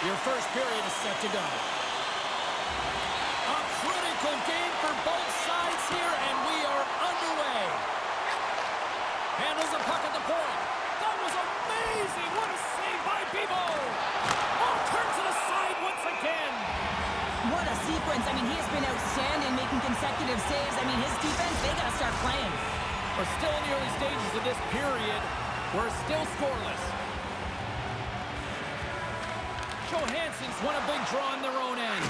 Your first period is set to go. A critical game for both sides here, and we are underway. Handles the puck at the point. That was amazing. What a save by Bibo. Oh, turns it aside once again. What a sequence. I mean, he has been outstanding, making consecutive saves. I mean, his defense, they got to start playing. We're still in the early stages of this period. We're still scoreless. Johansson's won a big draw on their own end.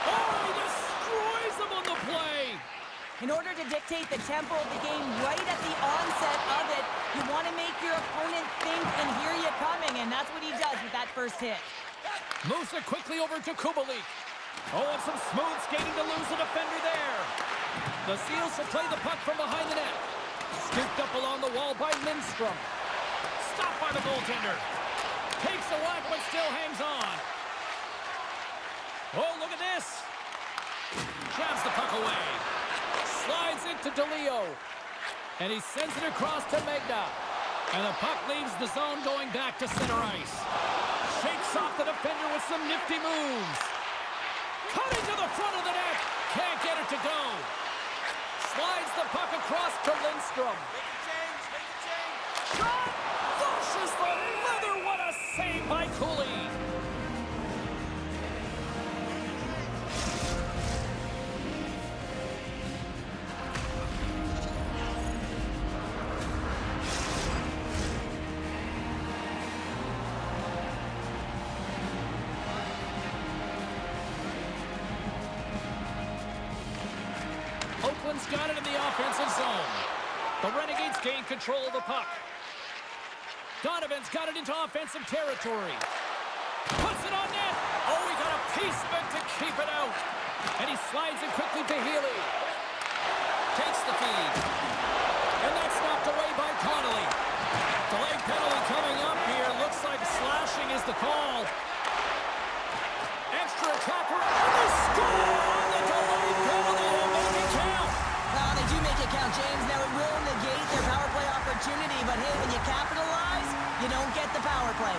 Oh, he destroys them on the play. In order to dictate the tempo of the game right at the onset of it, you want to make your opponent think and hear you coming, and that's what he does with that first hit. Moves it quickly over to Kubalik. Oh, and some smooth skating to lose the defender there. The Seals will play the puck from behind the net. Scooped up along the wall by Lindstrom. Stopped by the goaltender. Takes a whack, but still hangs on. Oh, look at this. Jabs the puck away. Slides it to DeLeo. And he sends it across to Megna. And the puck leaves the zone going back to center ice. Shakes off the defender with some nifty moves. Cutting to the front of the net. Can't get it to go. Slides the puck across to Lindstrom. Shot! Flushes the leather. What a save by Cooley. Oakland's got it in the offensive zone. The Renegades gain control of the puck. Donovan's got it into offensive territory. Puts it on net. Oh, he got a piece of it to keep it out. And he slides it quickly to Elie. Takes the feed. And that's knocked away by Connolly. Delay penalty coming up here. Looks like slashing is the call. Extra attacker. And they score on the delay penalty to make it count. Well, they do make it count, James. Now, it will negate their power play opportunity, but hey, when you capitalize, you don't get the power play.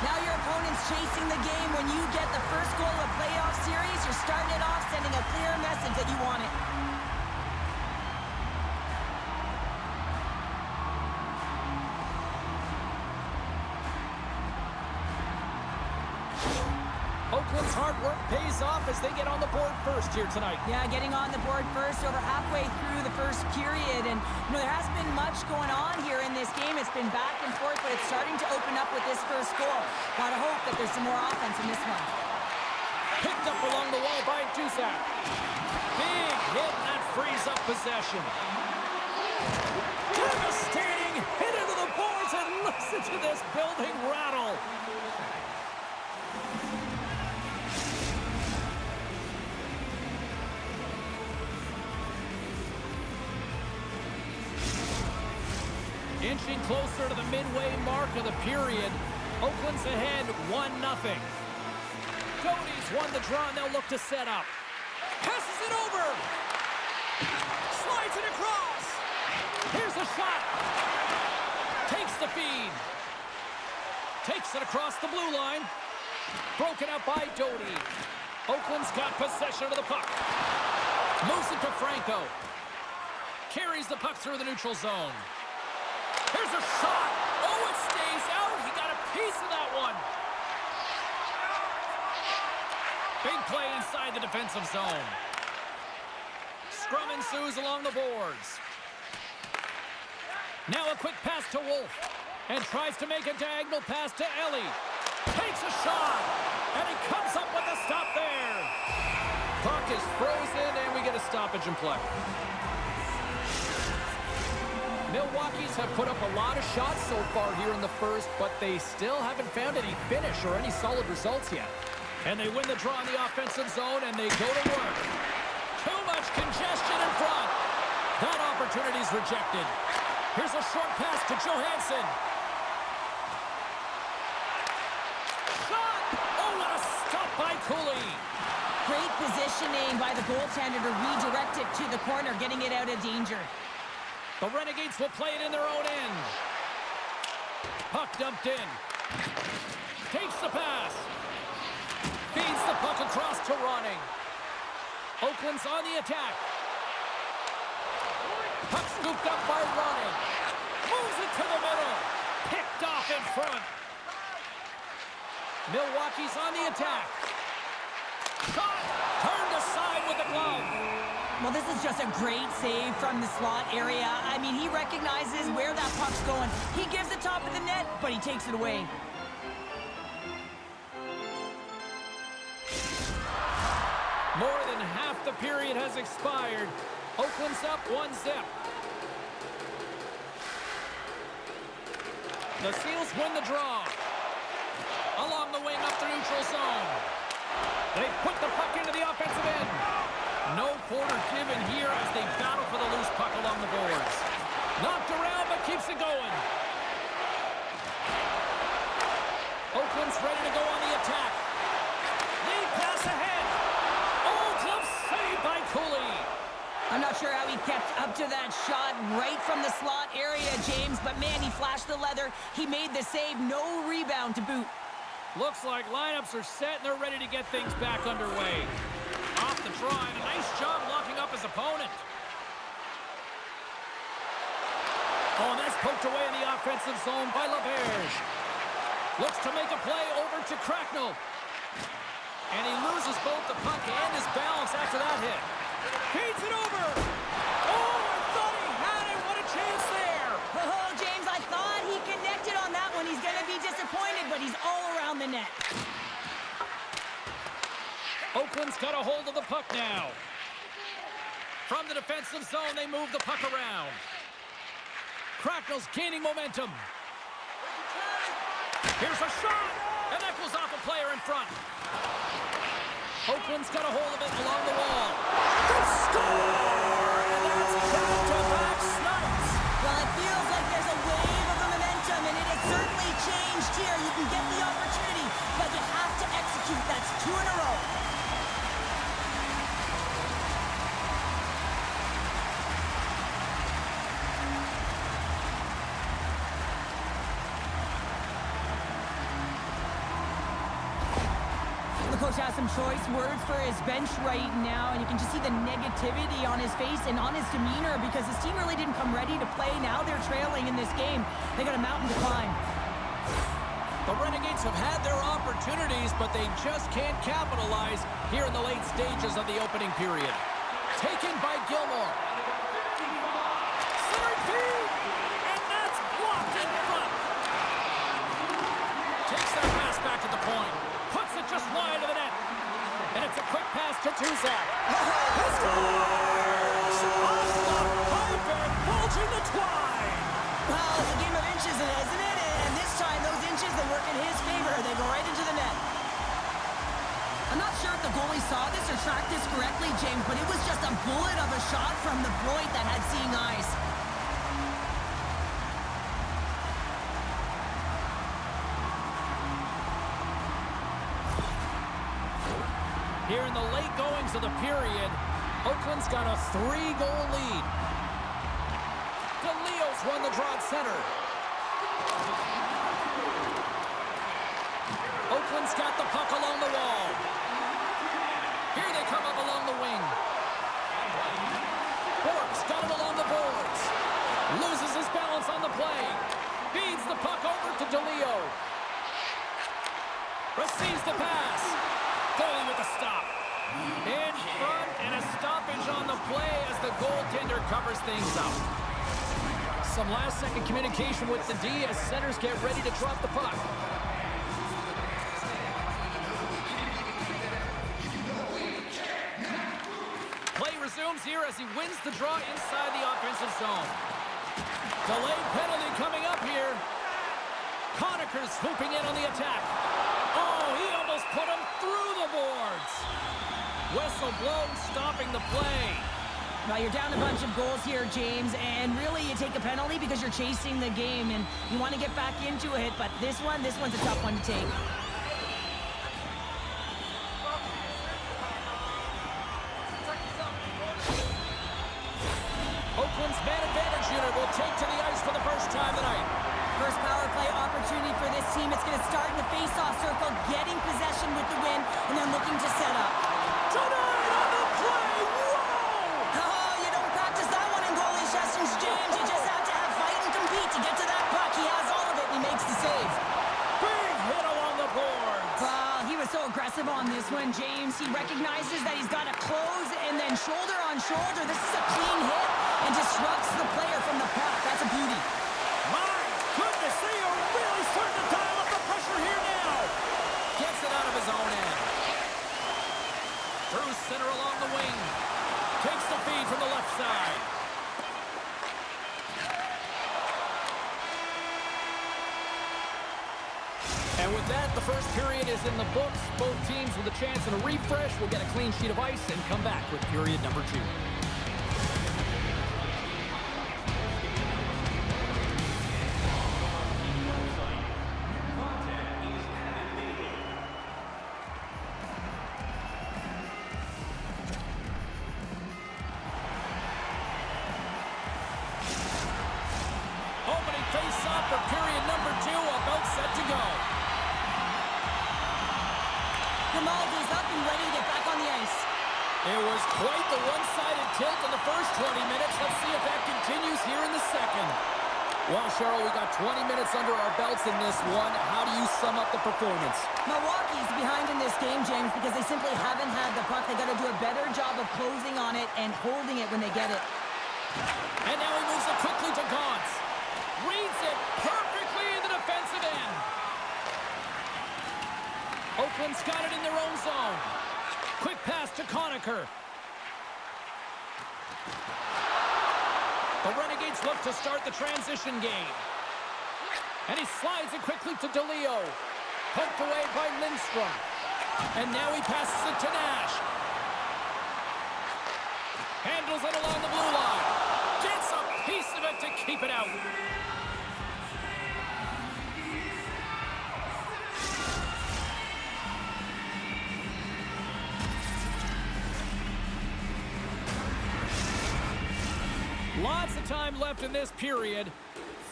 Now your opponent's chasing the game. When you get the first goal of a playoff series, you're starting it off sending a clear message that you want it. Oakland's hard work pays off as they get on the board first here tonight. Yeah, getting on the board first over halfway through the first period. And, you know, there hasn't been much going on here in this game. It's been back and forth, but it's starting to open up with this first goal. Gotta hope that there's some more offense in this one. Picked up along the wall by Jujuhar. Big hit, and that frees up possession. Devastating hit into the boards, and listen to this building rattle. Inching closer to the midway mark of the period. Oakland's ahead 1-0. Doty's won the draw, and they'll look to set up. Passes it over. Slides it across. Here's a shot. Takes the feed. Takes it across the blue line. Broken up by Doty. Oakland's got possession of the puck. Moves it to Franco. Carries the puck through the neutral zone. Here's a shot. Oh, it stays out. He got a piece of that one. Big play inside the defensive zone. Scrum ensues along the boards. Now a quick pass to Wolf. And tries to make a diagonal pass to Elie. Takes a shot. And he comes up with a stop there. Puck is frozen, and we get a stoppage in play. Milwaukee's have put up a lot of shots so far here in the first, but they still haven't found any finish or any solid results yet. And they win the draw in the offensive zone, and they go to work. Too much congestion in front. That opportunity's rejected. Here's a short pass to Johansson. Shot! Oh, what a stop by Cooley. Great positioning by the goaltender to redirect it to the corner, getting it out of danger. The Renegades will play it in their own end. Puck dumped in. Takes the pass. Feeds the puck across to Ronning. Oakland's on the attack. Puck scooped up by Ronning. Moves it to the middle. Picked off in front. Milwaukee's on the attack. Shot! Turned aside with the glove. Well, this is just a great save from the slot area. I mean, he recognizes where that puck's going. He gives the top of the net, but he takes it away. More than half the period has expired. Oakland's up 1-0. The Seals win the draw. Along the wing up the neutral zone. They put the puck into the offensive end. No quarter given here as they battle for the loose puck along the boards. Knocked around but keeps it going. Oakland's ready to go on the attack. Lead pass ahead. Oh, glove save by Cooley. I'm not sure how he kept up to that shot right from the slot area, James, but man, he flashed the leather. He made the save, no rebound to boot. Looks like lineups are set and they're ready to get things back underway. Off the try and a nice job locking up his opponent. Oh, and that's poked away in the offensive zone by Laberge. Looks to make a play over to Cracknell. And he loses both the puck and his balance after that hit. Feeds it over. Oh, I thought he had it. What a chance there. Oh, James, I thought he connected on that one. He's going to be disappointed, but he's all around the net. Oakland's got a hold of the puck now. From the defensive zone, they move the puck around. Cracknell's gaining momentum. Here's a shot, and that goes off a player in front. Oakland's got a hold of it along the wall. The score! And that's back-to-back snipes. Well, it feels like there's a wave of momentum, and it has certainly changed here. You can get the opportunity, but you have to execute. That's 2 in a row. The coach has some choice words for his bench right now, and you can just see the negativity on his face and on his demeanor because his team really didn't come ready to play. Now they're trailing in this game. They got a mountain to climb. The Renegades have had their opportunities, but they just can't capitalize here in the late stages of the opening period. Taken by Gilmore. Center feed, and that's blocked in front. Takes that pass back at the point. Puts it just wide of the net. And it's a quick pass to Tuzak. He scores! Off the pipe and bulging the twine. Well, it's a game of inches, isn't it? And this time, those inches that work in his favor, they go right into the net. I'm not sure if the goalie saw this or tracked this correctly, James, but it was just a bullet of a shot from the point that had seeing eyes. Here in the late goings of the period, Oakland's got a 3-goal lead. DeLeo's won the draw at center. Oakland's got the puck along the wall. Here they come up along the wing. Bork's got it along the boards. Loses his balance on the play. Feeds the puck over to DeLeo. Receives the pass. Goalie with a stop. In front and a stoppage on the play as the goaltender covers things up. Some last-second communication with the D as centers get ready to drop the puck. Play resumes here as he wins the draw inside the offensive zone. Delayed penalty coming up here. Conacher's swooping in on the attack. Oh, he almost put him through the boards. Whistle blown, stopping the play. Well, you're down a bunch of goals here, James, and really you take a penalty because you're chasing the game, and you want to get back into it, but this one's a tough one to take. Oakland's man advantage unit will take to the ice for the first time tonight. First power play opportunity for this team. It's going to start in the face-off circle. aggressive on this one, James. He recognizes that he's got to close and then shoulder on shoulder. This is a clean hit and disrupts the player from the puck. That's a beauty. My goodness, they are really starting to dial up the pressure here now. Gets it out of his own end. Through center along the wing. Takes the feed from the left side. And with that, the first period is in the books. Both teams with a chance and a refresh will get a clean sheet of ice and come back with period number 2. Opening face-off for period number 2, about set to go. Grimaldi's up and ready to get back on the ice. It was quite the one-sided tilt in the first 20 minutes. Let's see if that continues here in the second. Well, Cheryl, we got 20 minutes under our belts in this one. How do you sum up the performance? Milwaukee's behind in this game, James, because they simply haven't had the puck. They got to do a better job of closing on it and holding it when they get it. And now he moves it quickly to Gauntz. Reads it perfectly in the defensive end. Oakland's got it in their own zone. Quick pass to Conacher. The Renegades look to start the transition game. And he slides it quickly to DeLeo. Poked away by Lindstrom. And now he passes it to Nash. Handles it along the blue line. Gets a piece of it to keep it out. Lots of time left in this period.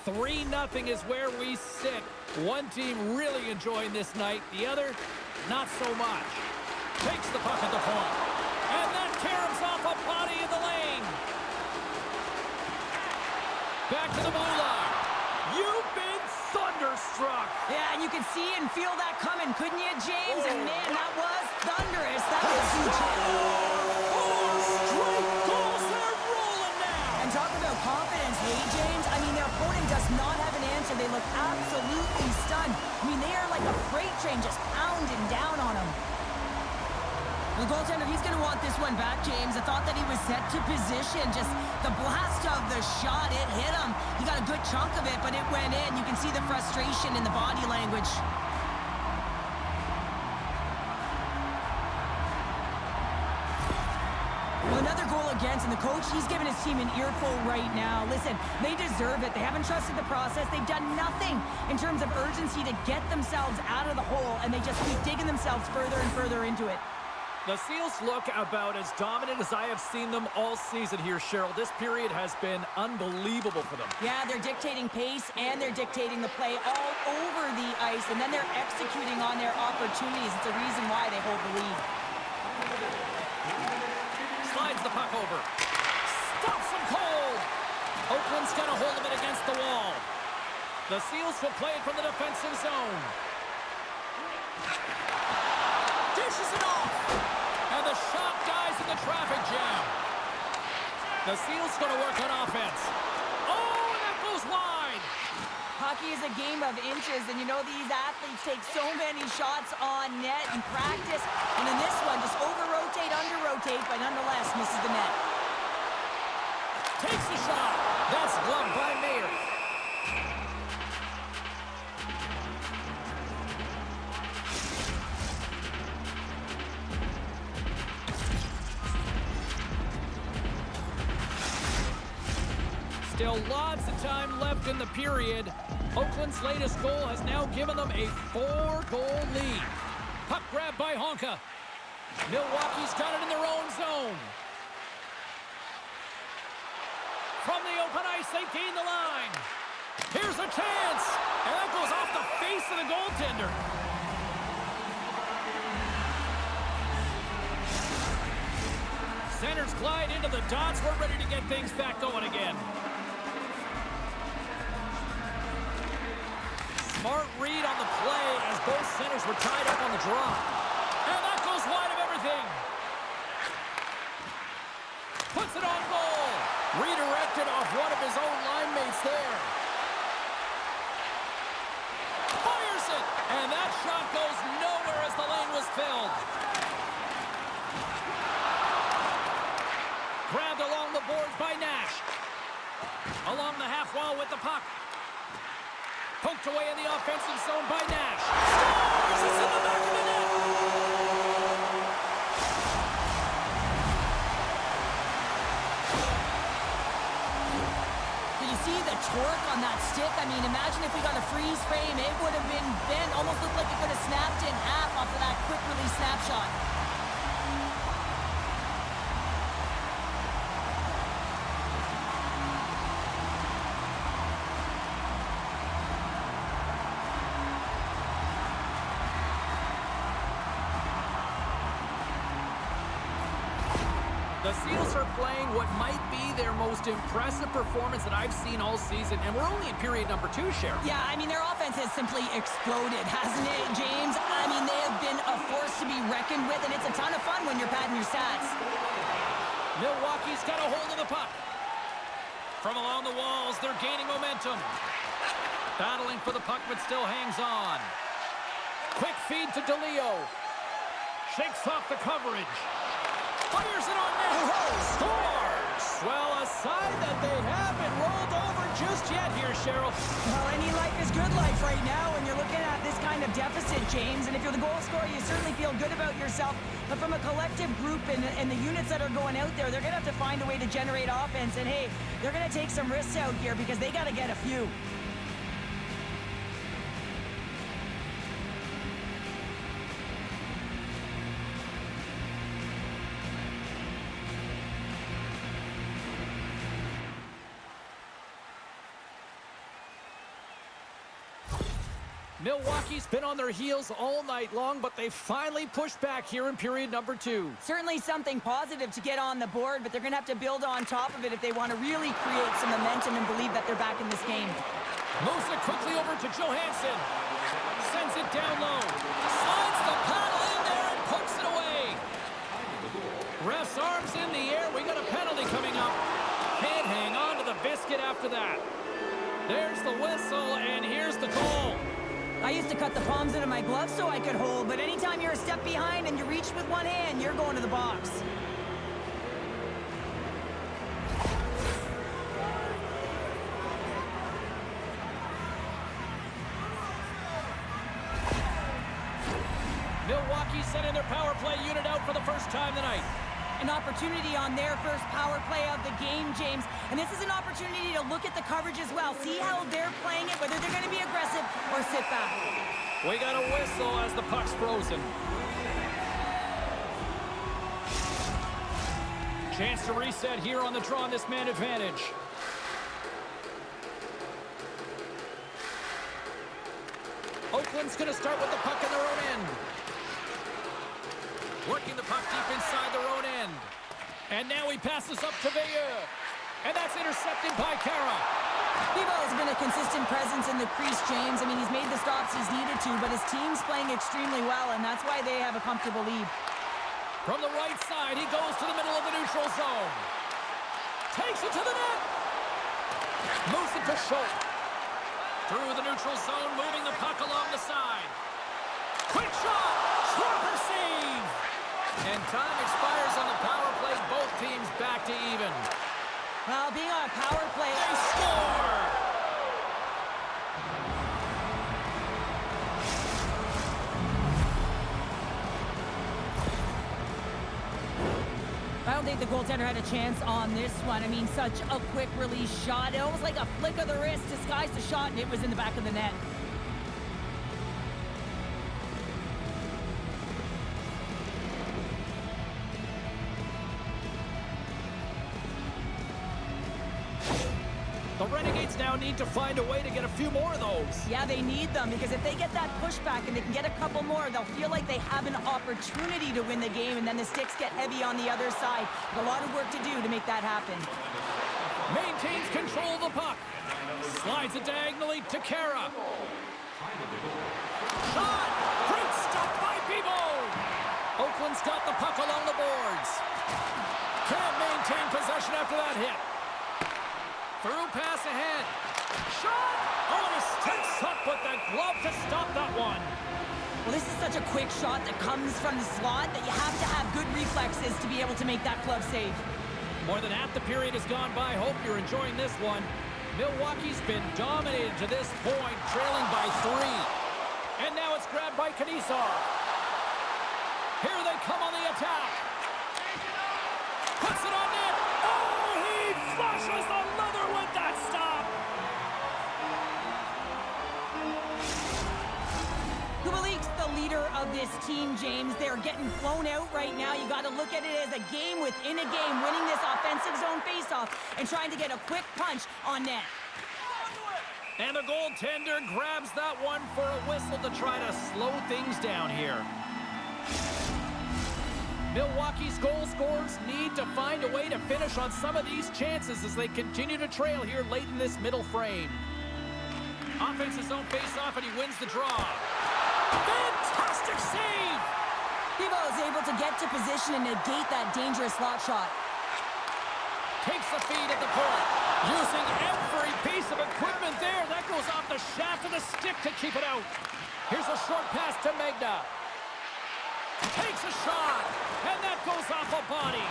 3-0 is where we sit. One team really enjoying this night. The other, not so much. Takes the puck at the point. And that caroms off a body in the lane. Back to the blue line. You've been thunderstruck. Yeah, and you can see and feel that coming, couldn't you, James? And man, that was thunderous. That was huge. Talk about confidence, hey, James? I mean, their opponent does not have an answer. They look absolutely stunned. I mean, they are like a freight train just pounding down on them. The goaltender, he's going to want this one back, James. I thought that he was set to position. Just the blast of the shot, it hit him. He got a good chunk of it, but it went in. You can see the frustration in the body language. Another goal against, and the coach, he's giving his team an earful right now. Listen, they deserve it. They haven't trusted the process. They've done nothing in terms of urgency to get themselves out of the hole, and they just keep digging themselves further and further into it. The Seals look about as dominant as I have seen them all season here, Cheryl. This period has been unbelievable for them. Yeah, they're dictating pace, and they're dictating the play all over the ice, and then they're executing on their opportunities. It's a reason why they hold the lead. Slides the puck over. Stops him cold. Oakland's got a hold of it against the wall. The Seals will play it from the defensive zone. Dishes it off. And the shot dies in the traffic jam. The Seals going to work on offense. Oh, and that goes wide. Hockey is a game of inches, and you know these athletes take so many shots on net in practice. And in this one, just over-rotate, under-rotate, but nonetheless misses the net. Takes the shot. That's gloved by Mayer. Still lots of time left in the period. Oakland's latest goal has now given them a 4-goal lead. Puck grab by Honka. Milwaukee's got it in their own zone. From the open ice, they gain the line. Here's a chance. And that goes off the face of the goaltender. Centers glide into the dots. We're ready to get things back going again. Smart read on the play as both centers were tied up on the draw. And everything. Puts it on goal. Redirected off one of his own line mates there. Fires it. And that shot goes nowhere as the lane was filled. Grabbed along the boards by Nash. Along the half wall with the puck. Poked away in the offensive zone by Nash. Scores! It's in the back of the net. Did you see the torque on that stick? I mean, imagine if we got a freeze frame. It would have been bent. Almost looked like it could have snapped in half off of that quick release snapshot. The Seals are playing what might be their most impressive performance that I've seen all season, and we're only in period number 2, Cheryl. Yeah, I mean, their offense has simply exploded, hasn't it, James? I mean, they have been a force to be reckoned with, and it's a ton of fun when you're padding your stats. Milwaukee's got a hold of the puck. From along the walls, they're gaining momentum. Battling for the puck, but still hangs on. Quick feed to DeLeo. Shakes off the coverage. Fires it on net. Scores! Well, a sign that they haven't rolled over just yet here, Cheryl. Well, any life is good life right now when you're looking at this kind of deficit, James. And if you're the goal scorer, you certainly feel good about yourself. But from a collective group and the units that are going out there, they're going to have to find a way to generate offense. And, hey, they're going to take some risks out here because they got to get a few. Milwaukee's been on their heels all night long, but they finally pushed back here in period number 2. Certainly something positive to get on the board, but they're going to have to build on top of it if they want to really create some momentum and believe that they're back in this game. Moves it quickly over to Johansson. Sends it down low. Slides the paddle in there and pokes it away. Ref's arms in the air. We got a penalty coming up. Can't hang on to the biscuit after that. There's the whistle, and here's the goal. I used to cut the palms out of my gloves so I could hold, but anytime you're a step behind and you reach with one hand, you're going to the box. Milwaukee sending their power play unit out for the first time tonight. An opportunity on their first power play of the game, James. And this is an opportunity to look at the coverage as well. See how they're playing it, whether they're going to be aggressive or sit back. We got a whistle as the puck's frozen. Chance to reset here on the draw on this man advantage. Oakland's going to start with the puck in their own end. Working the puck deep inside their own end. And now he passes up to Veilleux. And that's intercepted by Khaira. Bevo has been a consistent presence in the crease, James. I mean, he's made the stops he's needed to, but his team's playing extremely well, and that's why they have a comfortable lead. From the right side, he goes to the middle of the neutral zone. Takes it to the net. Moves it to Schultz. Through the neutral zone, moving the puck along the side. Quick shot! Sharper save! And time expires on the power play. Both teams back to even. Well, being on a power play... They score! I don't think the goaltender had a chance on this one. I mean, such a quick release shot. It almost like a flick of the wrist disguised the shot, and it was in the back of the net. The Renegades now need to find a way to get a few more of those. Yeah, they need them, because if they get that pushback and they can get a couple more, they'll feel like they have an opportunity to win the game, and then the sticks get heavy on the other side. A lot of work to do to make that happen. Maintains control of the puck. Slides it diagonally to Khaira. Shot! Great stop by Bevo! Oakland's got the puck glove to stop that one. Well, this is such a quick shot that comes from the slot that you have to have good reflexes to be able to make that glove save. More than half the period has gone by. Hope you're enjoying this one. Milwaukee's been dominated to this point, trailing by 3. And now it's grabbed by Khaira. Here they come on the attack. Puts it on net. Oh, he flushes the leather with that stop. Kubalik's the leader of this team, James. They're getting blown out right now. You got to look at it as a game within a game, winning this offensive zone faceoff and trying to get a quick punch on net. And the goaltender grabs that one for a whistle to try to slow things down here. Milwaukee's goal scorers need to find a way to finish on some of these chances as they continue to trail here late in this middle frame. Offensive zone face-off, and he wins the draw. Fantastic save! Devo is able to get to position and negate that dangerous slot shot. Takes the feed at the point. Using every piece of equipment there. That goes off the shaft of the stick to keep it out. Here's a short pass to Megna. Takes a shot, and that goes off a body.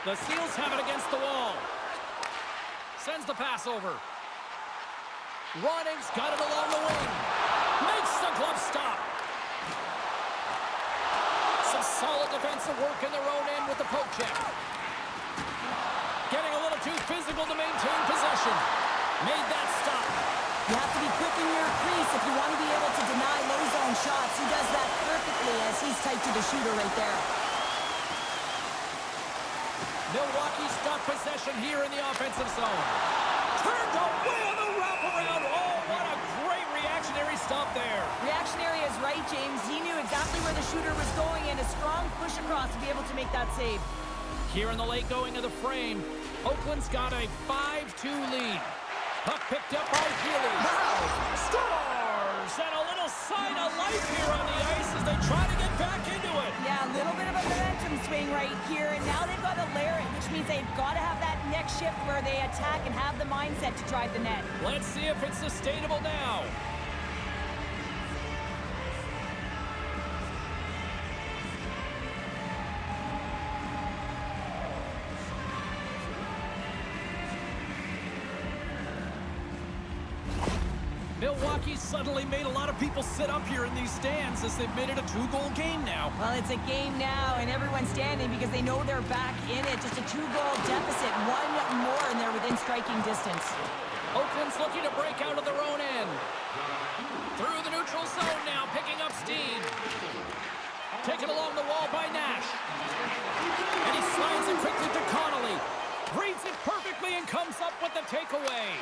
The Seals have it against the wall. Sends the pass over. Running's got it along the wing. Makes the glove stop. Some solid defensive work in their own end with the poke check. Getting a little too physical to maintain possession. Made that stop. You have to be quick in your crease if you want to be able to deny low zone shots. He does that perfectly as he's tight to the shooter right there. Milwaukee's got possession here in the offensive zone. Turned away on the wraparound. Oh, what a great reactionary stop there. Reactionary is right, James. He knew exactly where the shooter was going and a strong push across to be able to make that save. Here in the late going of the frame, Oakland's got a 5-2 lead. Puck picked up by Elie. Wow! Scores! And a little sign of life here on the ice as they try to get back into it. Yeah, a little bit of a momentum swing right here, and now they've got to layer it, which means they've got to have that next shift where they attack and have the mindset to drive the net. Let's see if it's sustainable now. Milwaukee suddenly made a lot of people sit up here in these stands as they've made it a 2-goal game now. Well, it's a game now, and everyone's standing because they know they're back in it. Just a 2-goal deficit, one more, and they're within striking distance. Oakland's looking to break out of their own end. Through the neutral zone now, picking up steam. Taken along the wall by Nash. And he slides it quickly to Connolly. Reads it perfectly and comes up with the takeaway.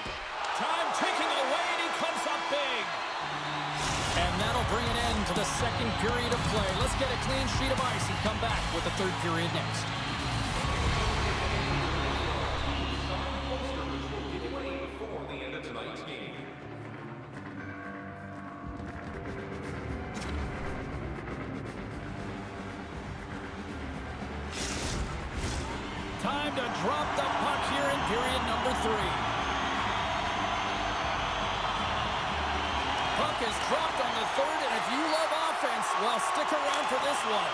Time ticking away, and he comes up big. And that'll bring an end to the second period of play. Let's get a clean sheet of ice and come back with the third period next. Time to drop the puck here in period number 3. Puck is dropped on the third, and if you love offense, well, stick around for this one.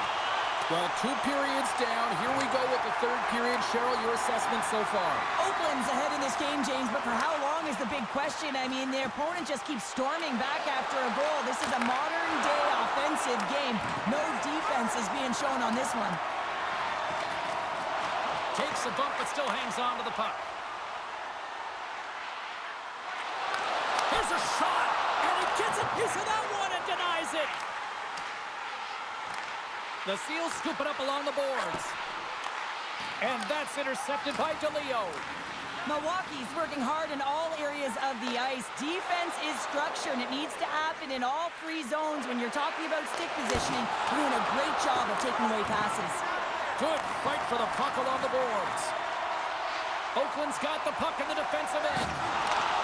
Well, 2 periods down. Here we go with the third period. Cheryl, your assessment so far? Oakland's ahead in this game, James, but for how long is the big question? I mean, their opponent just keeps storming back after a goal. This is a modern-day offensive game. No defense is being shown on this one. Takes a bump, but still hangs on to the puck. Here's a shot, and he gets a piece of that one and denies it. The Seals scoop it up along the boards. And that's intercepted by DeLeo. Milwaukee's working hard in all areas of the ice. Defense is structure, and it needs to happen in all 3 zones. When you're talking about stick positioning, you're doing a great job of taking away passes. Good fight for the puck along the boards. Oakland's got the puck in the defensive end.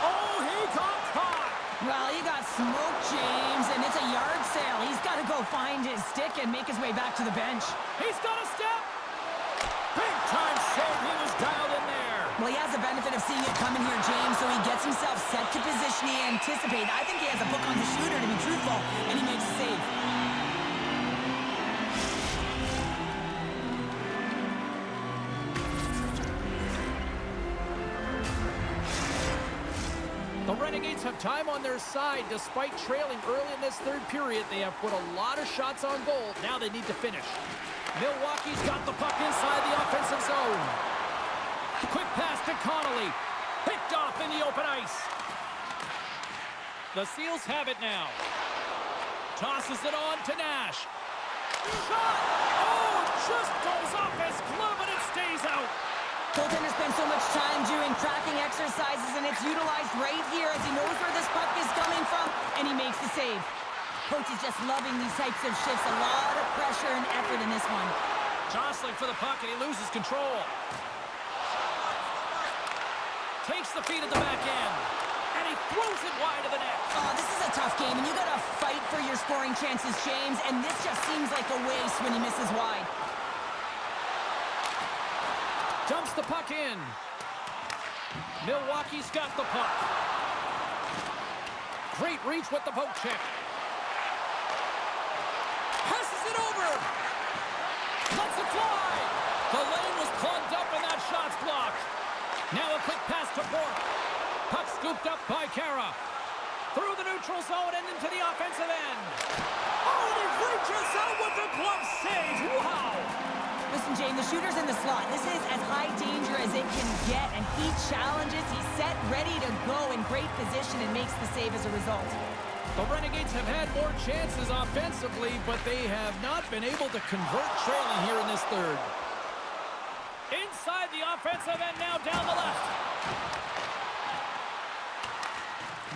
Oh, he got caught. Well, he got smoked, James, and it's a yard sale. He's got to go find his stick and make his way back to the bench. He's got a step. Big time save. He was dialed in there. Well, he has the benefit of seeing it coming here, James, so he gets himself set to position he anticipated. I think he has a book on the shooter, to be truthful, and he makes a save. The Renegades have time on their side. Despite trailing early in this third period, they have put a lot of shots on goal. Now they need to finish. Milwaukee's got the puck inside the offensive zone. Quick pass to Connolly. Picked off in the open ice. The Seals have it now. Tosses it on to Nash. Shot! Oh, just goes off his glove and it stays out. Goaltender spends so much time doing tracking exercises, and it's utilized right here as he knows where this puck is coming from, and he makes the save. Coach is just loving these types of shifts. A lot of pressure and effort in this one. Jostling for the puck, and he loses control. Takes the feed at the back end, and he throws it wide of the net. Oh, this is a tough game, and you got to fight for your scoring chances, James, and this just seems like a waste when he misses wide. Dumps the puck in. Milwaukee's got the puck. Great reach with the poke check. Passes it over. Lets it fly. The lane was plugged up and that shot's blocked. Now a quick pass to Bork. Puck scooped up by Khaira. Through the neutral zone and into the offensive end. Oh, and he reaches out with the glove save. Wow. Listen, Jane, the shooter's in the slot. This is as high danger as it can get, and he challenges. He's set, ready to go in great position, and makes the save as a result. The Renegades have had more chances offensively, but they have not been able to convert trailing here in this third. Inside the offensive end now down the left.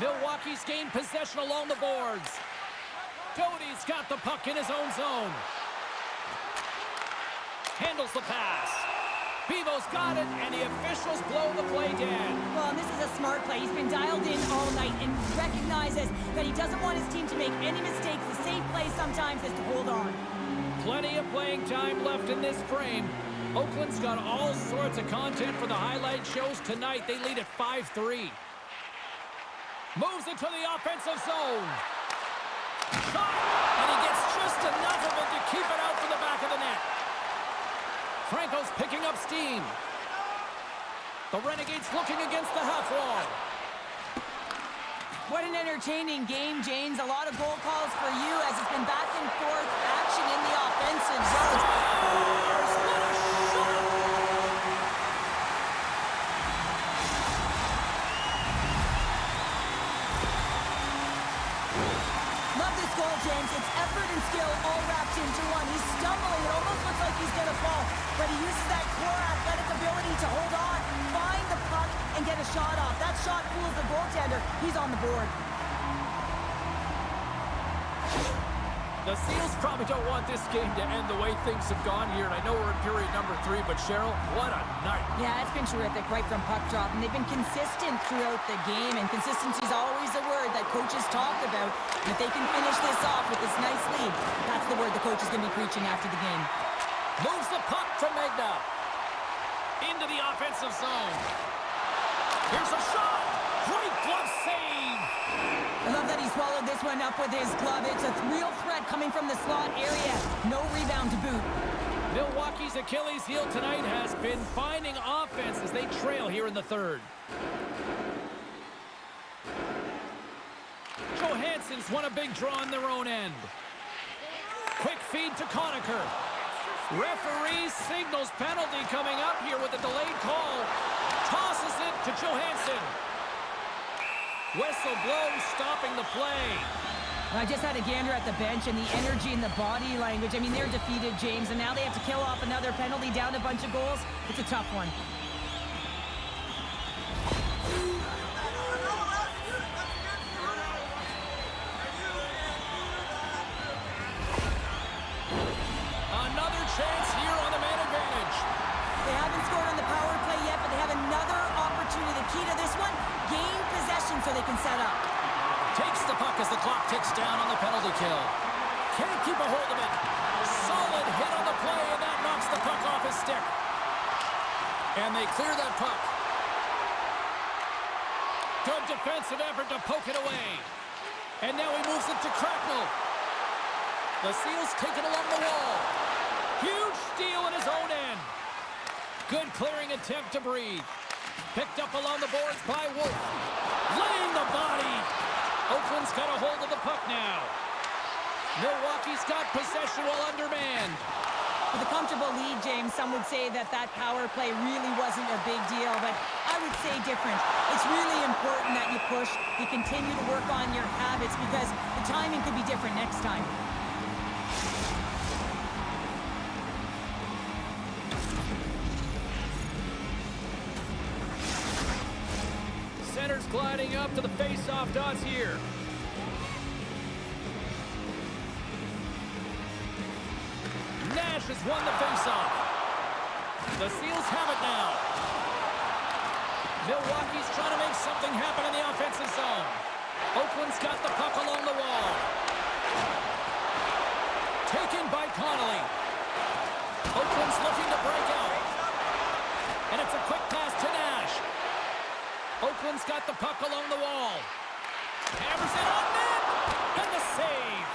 Milwaukee's gained possession along the boards. Doty's got the puck in his own zone. Handles the pass. Bevo's got it, and the officials blow the play dead. Well, this is a smart play. He's been dialed in all night and recognizes that he doesn't want his team to make any mistakes. The safe play sometimes is to hold on. Plenty of playing time left in this frame. Oakland's got all sorts of content for the highlight shows tonight. They lead at 5-3. Moves it to the offensive zone. Shot! And he gets just enough of it to keep it out for the back of the net. Franco's picking up steam. The Renegades looking against the half wall. What an entertaining game, James. A lot of goal calls for you as it's been back and forth action in the offensive zone. What a shot! Love this goal, James. It's effort and skill all wrapped into one. He's stumbling. It almost looks like he's going to fall, but he uses that core athletic ability to hold on, find the puck, and get a shot off. That shot fools the goaltender. He's on the board. The Seals probably don't want this game to end the way things have gone here, and I know we're in period number 3, but Cheryl, what a night. Yeah, it's been terrific right from puck drop, and they've been consistent throughout the game, and consistency is always a word that coaches talk about. And if they can finish this off with this nice lead, that's the word the coach is going to be preaching after the game. Moves the puck to Megna. Into the offensive zone. Here's a shot. Great glove save. I love that he swallowed this one up with his glove. It's a real threat coming from the slot area. No rebound to boot. Milwaukee's Achilles heel tonight has been finding offense as they trail here in the third. Johansson's won a big draw on their own end. Quick feed to Conacher. Referee signals penalty coming up here with a delayed call. Tosses it to Johansson. Whistle blows, stopping the play. I just had a gander at the bench, and the energy and the body language. I mean, they're defeated, James, and now they have to kill off another penalty, down a bunch of goals. It's a tough one. Another chance here on the man advantage. They haven't scored on the power play yet, but they have another opportunity. The key to this one, gain possession so they can set up. Takes the puck as the clock ticks down on the penalty kill. Can't keep a hold of it. Solid hit on the play, and that knocks the puck off his stick. And they clear that puck. Good defensive effort to poke it away. And now he moves it to Cracknell. The Seals take it along the wall. Huge steal in his own end. Good clearing attempt to breathe. Picked up along the boards by Wolf. Laying the body. Oakland's got a hold of the puck now. Milwaukee's got possession while undermanned. With a comfortable lead, James, some would say that power play really wasn't a big deal, but I would say different. It's really important that you push, you continue to work on your habits because the timing could be different next time. Center's gliding up to the face-off dots here. Nash has won the face-off. The Seals have it now. Milwaukee's trying to make something happen in the offensive zone. Oakland's got the puck along the wall. Taken by Connolly. Oakland's looking to break out. And it's a quick pass to Nash. Oakland's got the puck along the wall. Hammers it on net. And the save.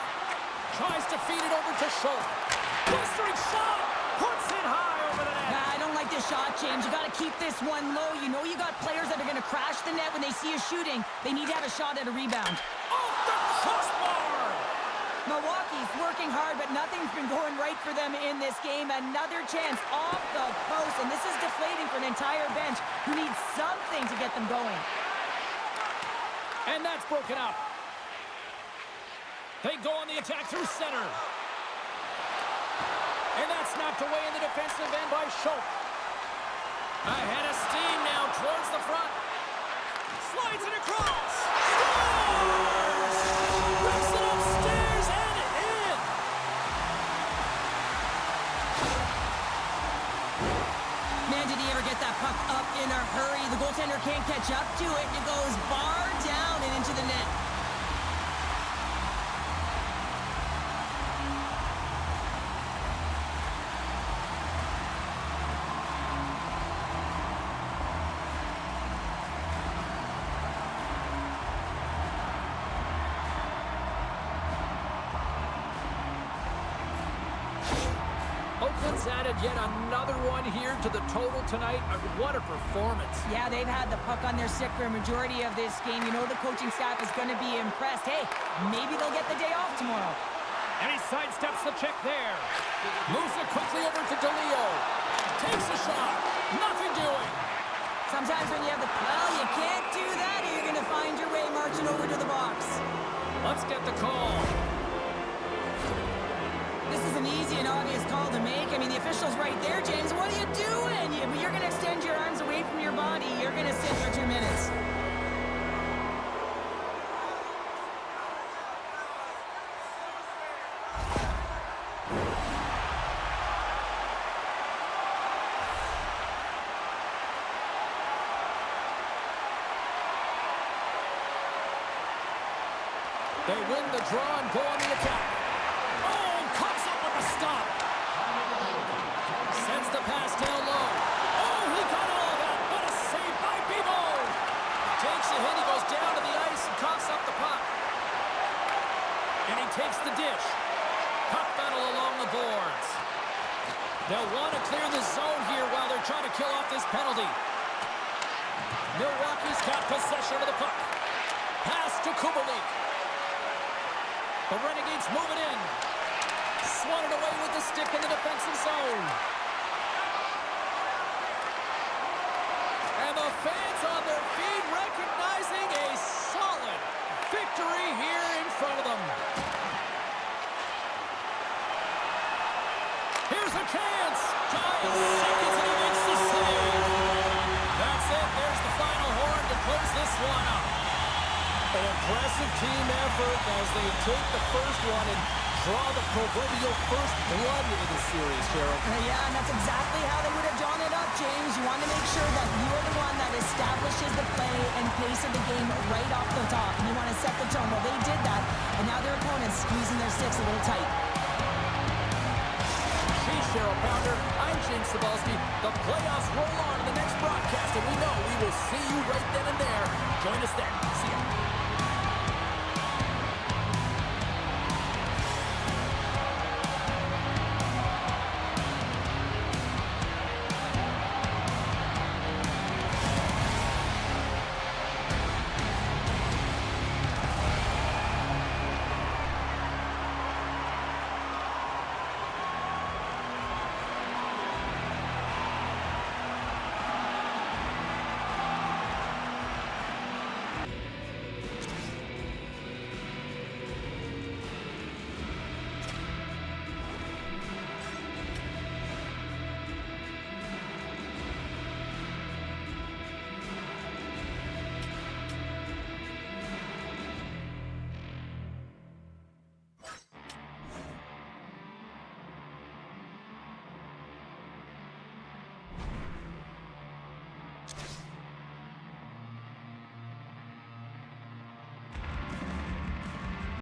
Tries to feed it over to Schultz. Blistering shot. Puts it high over the net. I don't like this shot, James. You got to keep this one low. You know you got players that are going to crash the net when they see you shooting. They need to have a shot at a rebound. Off the crossbar. Milwaukee's working hard, but nothing's been going right for them in this game. Another chance off the post, and this is deflating for an entire bench who needs something to get them going. And that's broken up. They go on the attack through center. And that's knocked away in the defensive end by Schultz. Ahead of steam now towards the front. Slides it across. Scores! Rips it upstairs and in. Man, did he ever get that puck up in a hurry. The goaltender can't catch up to it. It goes bar down and into the net. Oakland's added yet another one here to the total tonight. What a performance. Yeah, they've had the puck on their stick for a majority of this game. You know the coaching staff is going to be impressed. Hey, maybe they'll get the day off tomorrow. And he sidesteps the check there. Moves it quickly over to DeLeo. Takes a shot. Nothing doing. Sometimes when you have the... Well, you can't do that or you're going to find your way marching over to the box. Let's get the call. This is an easy and obvious call to make. I mean, the official's right there, James. What are you doing? You're going to extend your arms away from your body. You're going to sit for 2 minutes. They win the draw and go on the attack. Oh, comes up with a stop. Sends the pass down low. Oh, he got all of that. What a save by Bebo. Takes a hit. He goes down to the ice and coughs up the puck. And he takes the dish. Puck battle along the boards. They'll want to clear the zone here while they're trying to kill off this penalty. Milwaukee's got possession of the puck. Pass to Kubalik. The Renegades move it in. Swatted away with the stick in the defensive zone. And the fans on their feet recognizing a solid victory here in front of them. Here's a chance. Giants seconds and he makes the save. That's it. There's the final horn to close this one up. An impressive team effort as they take the first one and draw the proverbial first blood into the series, Cheryl. Yeah, and that's exactly how they would have drawn it up, James. You want to make sure that you're the one that establishes the play and pace of the game right off the top. And you want to set the tone. Well, they did that, and now their opponent's squeezing their sticks a little tight. She's Cheryl Pounder. I'm James Cebulski. The playoffs roll on in the next broadcast, and we know we will see you right then and there. Join us then. See ya.